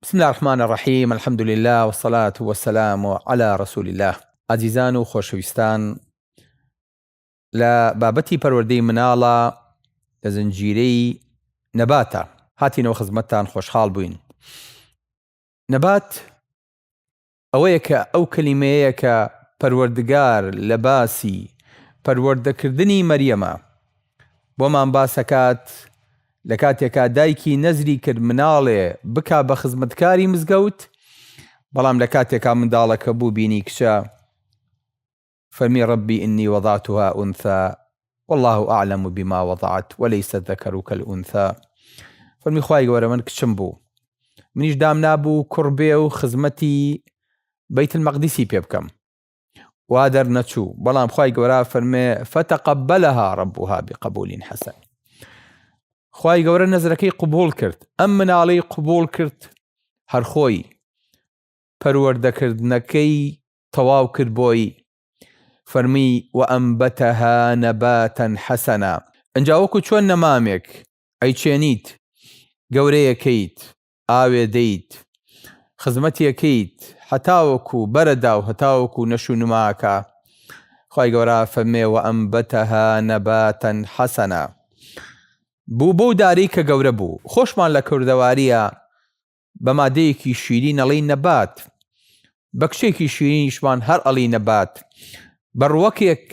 بسم الله الرحمن الرحیم. الحمد لله والصلاة والسلام على رسول الله. عزیزان و خۆشەویستان، لە بابەتی پەروەردەی مناڵە لە زنجیرەی نەباتە هاتینەوە خزمەتتان، خۆشحاڵ بووین. نەبات ئەوەیە کە ئەو کەلیمەیە کە پەروەردگار لە باسی پەروەردەکردنی مەریەمە بۆمان باسەکات لە کاتێکا دایکی نەزری کرد مناڵێ بکا بە خزمەتکاری مزگەوت، بەڵام لە کاتێکا منداڵەکە بوو بینی کچە، فەرمی ربی إني وضعتها أنثى والله أعلم بما وضعت وليس الذكر كالأنثى. فەرمی خوای گەورە من کچم بوو، منیش دام نابوو کوڕ بێ و خزمەتی بەیت المەقدیسی پێ بکەم، وا دەرنەچوو، بەڵام خوای گەورە فەرمێ فتقبلها ربها بقبول حسن. خوای گەورە نەزرەکەی قبول کرد، ئەم مناڵەی قبول کرد، هەر خۆی پەروەردەکردنەکەی تەواو کرد بۆی. فەرمی وأنبتها نباتا حسنا. ئەنجا وەکو چۆن نەمامێک ئەیچێنیت، گەورەیەکەیت، ئاوێ دەیت، خزمەتیەکەیت، هەتاوەکو بەرەدا و هەتاوەکو نەشونماکە. خوای گەورە فەرمێ وأنبتها نباتا حسنا. بوو بۆ دارەی کە گەورە بوو. خۆشمان لە کوردەواریە بە مادەیەکی شیرین ئەڵێی نەبات، بە کشێکی شیرینیشمان هەر ئەڵێی نەبات. بەڕوەکێک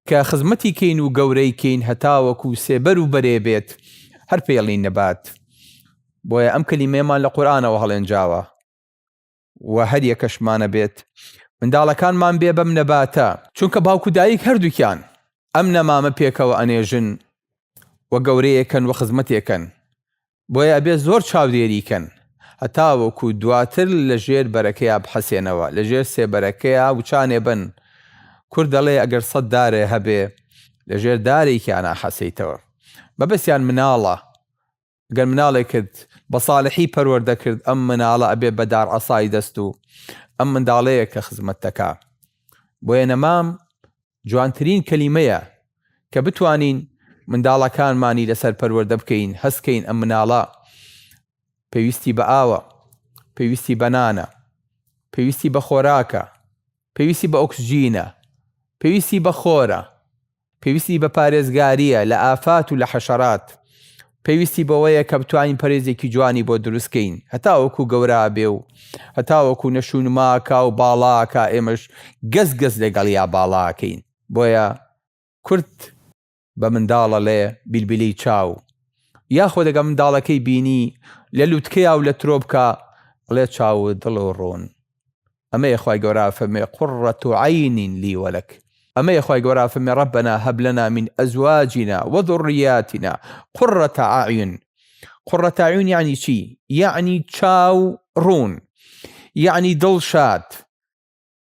کە خزمەتی کەین و گەورەی کەین هەتاوەکو سێبەر و بەرێ بێت هەر پێڵی نەبات. بۆیە ئەم کەلیمەیەمان لە قورئانەوە هەڵێنجاوە و هەر یەکەشمانە بێت منداڵەکانمان بێ بەم نەباتە، چونکە باوکو دایک هەردووکیان ئەم نەمامە پێکەوە ئەنێژن و گەورەیەکەن و خزمەتێکەن، بۆیە ئەبێ زۆر چاودێریکەن هەتاوەکو دواتر لە ژێر بەرەکەیە بحەسێنەوە، لە ژێر سێبەرەکەیە وچانێ بن. کورد دەڵێ ئەگەر 100 دارێ هەبێ لە ژێر دارێکیان ناحەسەیتەوە. بەبەستیان مناڵە، ئەگەر مناڵێکت بە ساڵحی پەروەردە کرد، ئەم مناڵە ئەبێ بەدار عەسای دەست و ئەم منداڵەیە کە خزمەت دەکا. بۆیە نەمام جوانترین کەلیمەیە کە بتوانین منداڵەکانمانی لەسەر پەروەردە بکەین، هەستکەین. ئەم مناڵە پێویستی بە ئاوە، پێویستی بە نانە، پێویستی بە خۆراکە، پێویستی بە ئۆکسجینە، پێویستی بە خۆرە، پێویستی بە پارێزگاریە لە ئافات و لە حەشەرات، پێویستی بەوەیە کە بتوانین پەرێزێکی جوانی بۆ دروستکەین، هەتاوەکو گەورە بێ و هەتاوەکو نەشونماکە و باڵاکە ئێمەش گەز لەگەڵ یا باڵاکەین. بۆیە کورد بە منداڵە لێ بیلبیلەی چاو، یاخۆ دەگە منداڵەکەی بینی لە لووتکەیە و لە ترۆبکە بڵێ چاوت دڵ ڕۆن. ئەمەیە خوای گەورە فەرمێ قورەتو عەینین لی وەلەک. ئەمەیە خوای گەورە فەرمێ رەبەنا هەب لەنا من ئەزواجنا وذڕیاتنا قورەتە ئەعیون. قورەتە ئەعیون یعنی چی؟ یعنی چاو ڕوون، یعنی دڵشاد.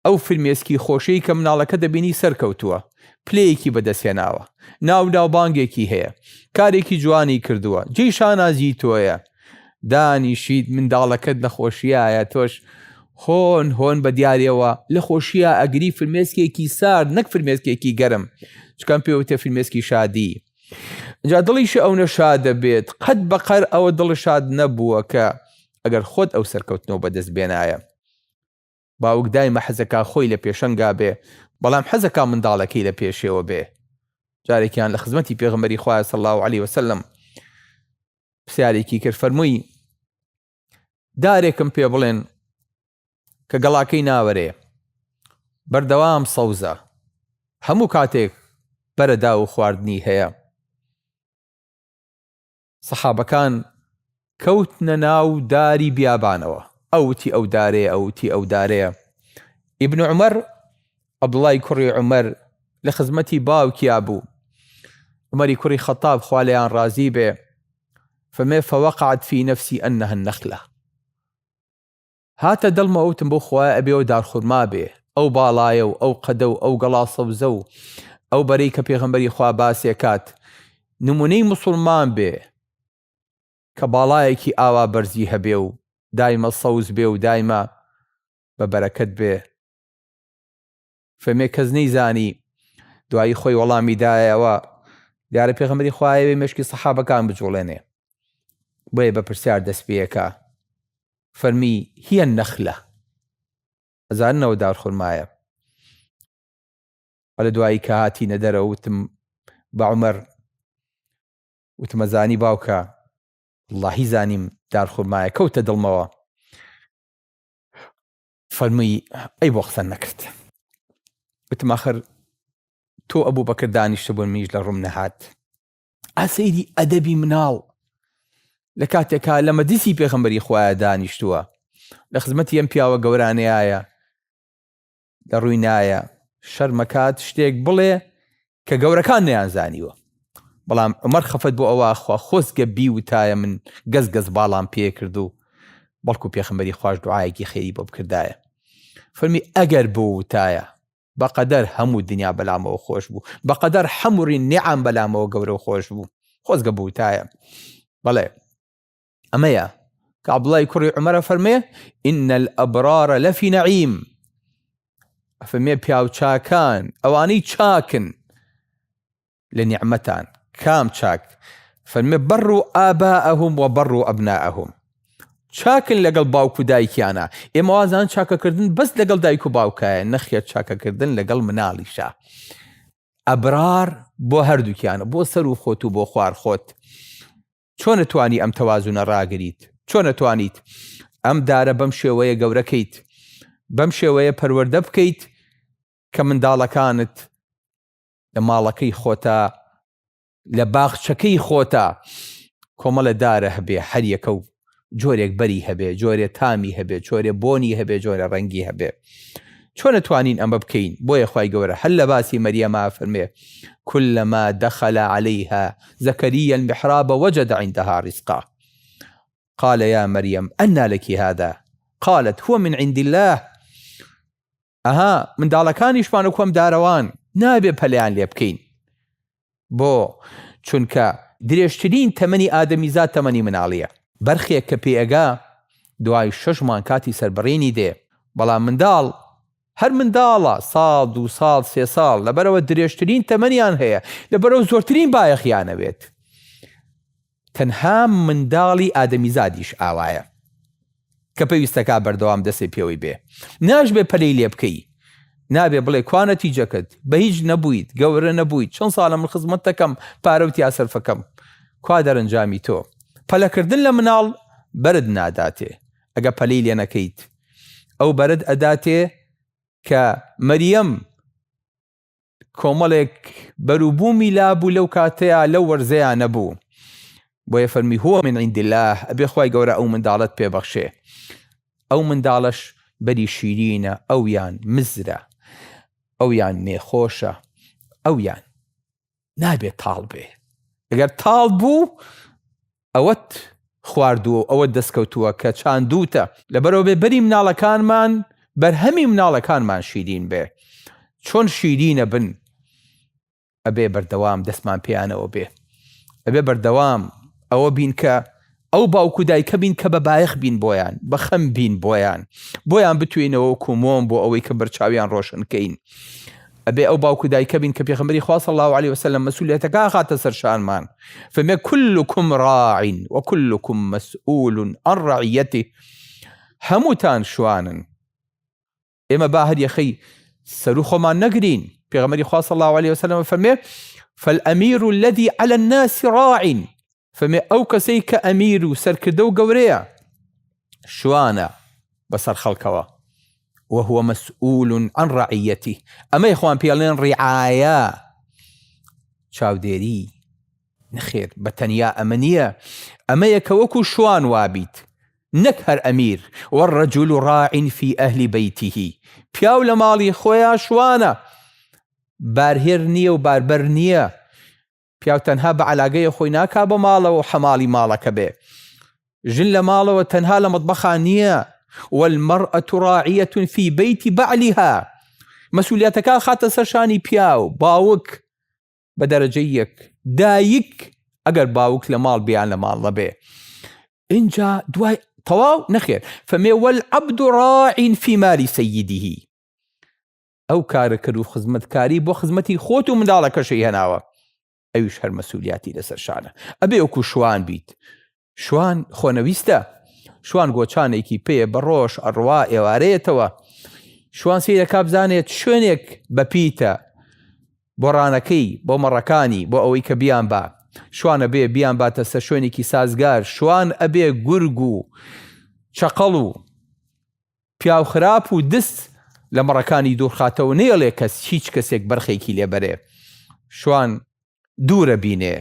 ئەو فرمێسکی خۆشەی کە مناڵەکە دەبینی سەرکەوتووە، پلەیەکی بەدەستێناوە، ناوداوبانگێکی هەیە، کارێکی جوانی کردووە، جێی شانازی تۆیە، دانیشید منداڵەکەت لە خۆشیایە، تۆش هۆن بە دیارەوە لە خۆشیە ئەگری فرمێسکێکی سارد، نەک فرمێسکێکی گەرم، چکەم پێوتە فرمێسکی شادی. اینجا دڵیش ئەو نەشادە بێت، قەت بەقەر ئەوە دڵ شاد نەبووە کە ئەگەر خۆت ئەو سەرکەوتنەوە بەدەست بێنایە. باوک دایمە حەزەکە خۆی لە پێشەنگا بێ، بەڵام حەزەکە منداڵەکەی لە پێشێوە بێ. جارێکیان لە خزمەتی پێغەمبەری خوا صلی الله علیه وسلم پرسیارێکی کرد، فەرمووی دارێکم پێ بڵێن کە گەڵاکەی ناوەرێ، بەردەوام سەوزە، هەموو کاتێک بەرەدا و خواردنی هەیە. سەحابەکان کەوتنە ناو داری بیابانەوە، ئەوتی ئەو دارەیە، ئەوتی ئەو دارەیە. ئیبن عومەر، عەبدوڵای کوڕی عومەر لە خزمەتی باوکیا بوو، عومەری کوڕی خەتاب خوا لێیان ڕازی بێ، فەرمێ فەوەقعت فی نەفسی ئەنەها النەخلە. هاتە دڵمە ئەوتم بۆ خوایە ئەبێەوە دارخورما بێ، ئەو باڵایە و ئەو قەدە و ئەو گەڵا سەوزە و ئەو بەرەی کە پێغەمبەری خوا باسێکات نمونەی موسڵمان بێ کە باڵایەکی ئاوا بەرزی هەبێ و دایمە سەوز بێ و دایمە بە بەرەکەت بێ. فەرمێ کەس نەیزانی، دوایی خۆی وەڵامی دایەوە دیارە پێغەمبەری خوایەوێ مێشکی سەحابەکان بجوڵێنێ، بۆیە بە پرسیار دەست پێیەکە. فەرمی هي النەخلە ئەزاننەوە دارخورمایە. لە دوایی کە هاتینە دەرەوە وتم بە عومەر وتمە زانی باوکە وەڵڵاهی زانیم دارخورمایە کەوتە دڵمەوە. فەرمووی ئەی بۆ قسە نەکرد. وتم ئاخر تۆ ئەبوو بەکر دانیشتە بۆ منیش لە ڕووم نەهات. ئاسەیری ئەدەبی مناڵ لە کاتێکا لە مەجلیسی پێغەمبەری خوایە دانیشتووە، لە خزمەتی ئەم پیاوە گەورانەیە لە ڕووی نایە شەرمەکات شتێک بڵێ کە گەورەکان نەیانزانیوە. بەڵام عومەر خەفەت بۆ ئەوە خوا خۆزگە بیوتایە من گەز باڵام پێ کرد و بەڵکو پێغەمبەری خوای دوعایەکی خێری بۆ بکردایە. فەرمی ئەگەر بۆ وتایە بەقەدەر هەموو دنیا بەلامەوە خۆش بوو، بەقەدەر هەمووی نێعام بەلامەوە گەورە و خۆش بوو، خۆزگە بۆ وتایە. بەڵێ ئەمەیە کە عەبدوڵای کوڕی عومەرە فەرمێ ئین الئەبرارە لەفی نەعیم. فەرمێ پیاو چاکان ئەوانەی چاکن لە نیعمەتان. کام چاک؟ فەرمێ بەڕوا ئاباءەهم و بەڕوا ئەبناءەهم. چاکن لەگەڵ باوک و دایکیانە. ئێمە وازان چاکەکردن بەس لەگەڵ دایک و باوکایە، نەخێت چاکەکردن لەگەڵ مناڵیشە. ئەبرار بۆ هەردووکیانە، بۆ سەر و خۆت و بۆ خوار خۆت. چۆن نەتوانی ئەم تەوازونە ڕاگریت؟ چۆن نەتوانیت ئەم دارە بەم شێوەیە گەورەکەیت، بەم شێوەیە پەروەردە بکەیت کە منداڵەکانت لە ماڵەکەی خۆتە، لە باخچەکەی خۆتە کۆمەڵە دارە هەبێ، هەر یەکە و جۆرێک بەری هەبێ، جۆرێ تامی هەبێ، جۆرێ بۆنی هەبێ، جۆرە ڕەنگی هەبێ. چۆن نتوانین ئەمە بکەین؟ بۆیە خوای گەورە هەر لە باسی مەریەما فەرمێ كلما دخل عليها زكريا المحراب وجد عندها رزقا قال يا مريم أنى لك هذا قالت هو من عند الله. ئەها منداڵەکانیشمان و کۆم دارەوان نابێ پەلیان لێ بکەین، بۆ چونکە درێژترین تەمەنی ئادەمیزاد تەمەنی مناڵیە. بەرخێک کە پێئەگا دوای 6 مانگ کاتی سەربڕینی دێ، بەڵام منداڵ هەر منداڵە ساڵ 2 ساڵ 3 ساڵ لەبەرەوە درێژترین تەمەنیان هەیە، لەبەرەوە زۆرترین بایەخیانەوێت. تەنها منداڵی ئادەمیزادیش ئاوایە کە پێویستەکە بەردەوام دەسێ پێوەی بێ. ناژبێ پەلەی لێ بکەی، نابێ بڵێ کوا نەتیجەکەت بە هیچ نەبوویت، گەورە نەبوویت، چەند ساڵە من خزمەت دەکەم پارە و تیا سەرفەکەم، کوا دەرەنجامی تۆ. پەلەکردن لە مناڵ بەرد ناداتێ ئەگە پەلەی لێ نەکەیت. ئەو بەرد ئەداتێ کە مەریەم کۆمەڵێک بەروبوومی لابوو لەو کاتەیە لەو وەرزەیە نەبوو. بۆیە فەرمی هو من عند الله، ئەبێ خوای گەورە ئەو منداڵت پێبەخشێ. ئەو منداڵش بەری شیرینە، ئەویان مزرە، ئەویان نێخۆشە، ئەویان نابێت تاڵ بێ. ئەگەر تاڵ بوو ئەوەت خواردووە، ئەوە دەستکەوتووە کە چاندووتە. لەبەرەوە بێ بەری مناڵەکانمان بەرهەمی مناڵەکانمان شیرین بێ. چۆن شیرینە بن ئەبێ بەردەوام دەستمان پێیانەوە بێ، ئەبێ بەردەوام ئەوە بین کە ئەو باوکو دایکە بین کە بە بایەخ بین بۆیان، بە خەم بین بۆیان بتوێنەوە کومۆم بۆ ئەوەی کە بەرچاویان ڕۆشنکەین. ئەبێ ئەو باوکو دایکە بین کە پێغەمبەری خوا صلی الله عليه وسلم مەسئولیەتەکە خاتە سەرشانمان. فەرمێ كلكم راع وكلكم مسؤول عن رعيته. هەمووتان شوانن، ئێمە با هەر یەخەی سەر و خۆمان نەگرین. پێغەمبەری خوا صلی الله عليه وسلم فەرمێ فالأمير الذي على الناس راع. فەرمێ ئەو کەسەی کە ئەمیر و سەرکردە و گەورەیە شوانە بەسەر خەڵکەوە، وهو مسؤول عن رعيته. ئەمە یخوان پێڵێن ڕیعایە، چاودێری نەخێر بە تەنیا ئەمە نییە، ئەمەیە کە وەکو شوان وابیت، نەک هەر ئەمیر. والرجل راع في أهل بيته. پیاو لە ماڵی خۆیان شوانە، بارهێر نییە و باربەر نییە. پیاو تەنها بە عەلاگەیە خۆی ناکا بە ماڵەوە حەماڵی ماڵەکە بێ. ژن لە ماڵەوە تەنها لە مەطبەخان نییە. والمرأة راعية في بيت بعلها. مەسئولیەتەکە خاتە سەرشانی پیاو، باوک بە دەرەجەی یەک، دایک ئەگەر باوک لە ماڵ بیان لە ماڵ دەبێ. اینجا دوای تەواو نەخێر فەرمێ والعبد راع في مال سيده. ئەو کارە کرد و خزمەتکاری بۆ خزمەتی خۆت و منداڵەکەشی هێناوە، ئەویش هەر مەسئولیەتی لەسەر شانە. ئەبێ وەکو شوان بیت. شوان خۆنەویستە، شوان گۆچانێکی پێ بە ڕۆژ ئەڕوا ئێوارەیەتەوە شوان سیرەکە بزانێت شوێنێک بەپیتە بۆ ڕانەکەی بۆ مەڕەکانی بۆ ئەوەی کە بیان با شوانە بێ بیان باتە سەر شوێنێکی سازگار شوان ئەبێ گورگ و چەقەڵ و پیاو خراپ و دست لە مەڕەکانی دوورخاتەوە نێڵێ کەس هیچ کەسێک بەرخێکی لێبەرێ شوان دوورە بینێ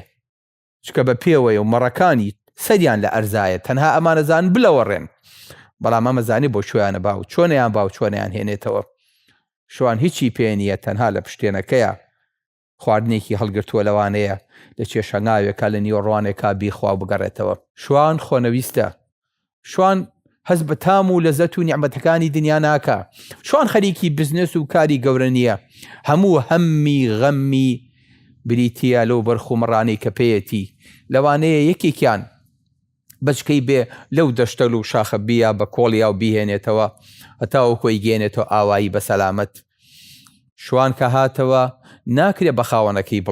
چکە بە پێوەیە و مەڕەکانی سەریان لە ئەرزایە تەنها ئەمانەزان بلەوەڕێن بەڵام ئەمەزانی بۆ شویانە با و چۆنیان با و چۆنیان هێنێتەوە شوان هیچی پێ نییە تەنها لە پشتێنەکەیە خواردنێکی هەڵگرتووە لەوانەیە لە کێشەناوێکا لە نیوەڕوانێکا بیخوا بگەڕێتەوە شوان خۆنەویستە شوان هەست بە تام و لەزەت و نیعمەتەکانی دنیا ناکە شوان خەریکی بزنس و کاری گەورە نییە هەموو هەممی غەممی بریتیە لەو بەرخومڕانی کە پێیەتی لەوانەیە یەکێکیان بەچکەی بێ لەو دەشتەل و شاخە بیە بە کۆڵیا و بیهێنێتەوە هەتاوە کۆی گێنێتەوە ئاوایی بە سەلامەت شوان کە هاتەوە ناکرێ بە خاوەنەکەی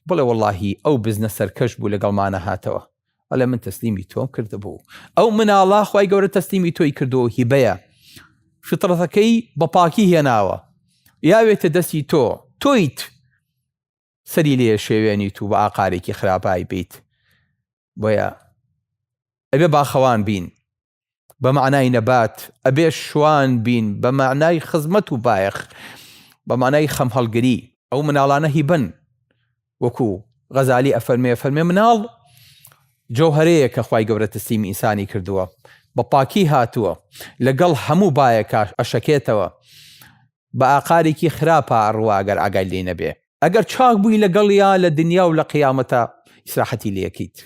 بڵێ وەڵاهی ئەو بزنە سەرکەش بوو لەگەڵمانە هاتەوە ئەلێ من تەسلیمی تۆم کردبوو ئەو مناڵا خوای گەورە تەسلیمی تۆی کردەوە هیبەیە فطرەتەکەی بە پاکی هێناوە یاوێتە دەستی تۆیت سەری لێ شێوێنیت و بە ئاقارێکی خراپای بیت بۆیە ئەبێ باخەوان بین بە معنای نەبات ئەبێ شوان بین بە معنای خزمەت و بایەخ بە معنای خەم هەڵگری ئەو مناڵانە هیبن وەکو غەزالی ئەفەرمێ مناڵ جەوهەرەیە کە خوای گەورە تەسلیمی ئینسانی کردووە بە پاکی هاتووە لەگەڵ هەموو بایەکە ئەشەکێتەوە بە ئاقارێکی خراپە ئەڕواگەر ئاگای لێ نەبێ ئەگەر چاک بووی لەگەڵیا لە دنیا و لە قیامەتە ئیسراحەتی لێکیت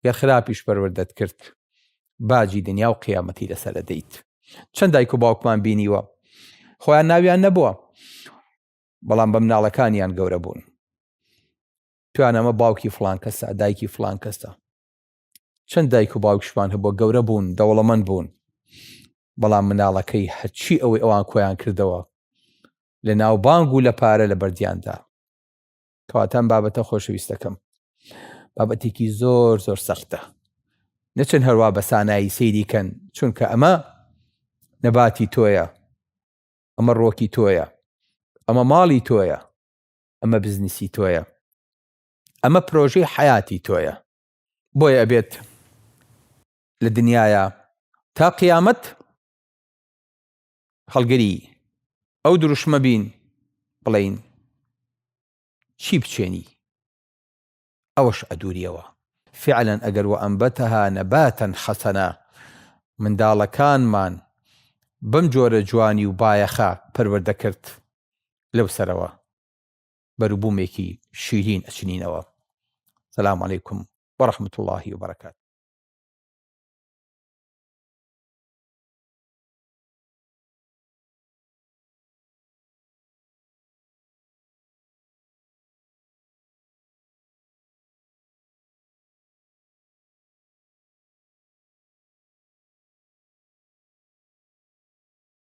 گەر خراپیش پەروەردەت کرد باجی دنیا و قیامەتی لەسەر دەیت چەند دایک و باوکمان بینیوە خۆیان ناویان نەبووە بەڵام بە مناڵەکانیان گەورە بوون توان ئەمە باوکی فلان کەسە دایکی فلان کەسە چەند دایک و باوکشمان هەبووە گەورە بوون دەوڵەمەند بوون بەڵام مناڵەکەی هەرچی ئەوەی ئەوان کۆیان کردەوە لە ناوبانگ و لە پارە لە بەردیاندا کەواتەم بابەتە خۆشەویستەکەم بابەتێکی زۆر سەختە نەچەند هەروە بە سانایی سەیری کەن چونکە ئەمە نەباتی تۆیە ئەمە ڕۆکی تۆیە ئەمە ماڵی تۆیە ئەمە بزنسی تۆیە ئەمە پرۆژەی حیاتی تۆیە بۆیە ئەبێت لە دنیاە تا قیامەت هەڵگەری ئەو دروشمە بین بڵین چی بچێنی ئەوەش ئەدووریەوە فعلا ئەگەر وەئەنبەتەها نەباتەن حەسەنە منداڵەکانمان بەم جۆرە جوانی و بایەخە پەروەردە کرد لەو سەرەوە بەروبوومێکی شیرین ئەچنینەوە. سلام علیکم ورحمة الله وبركاته.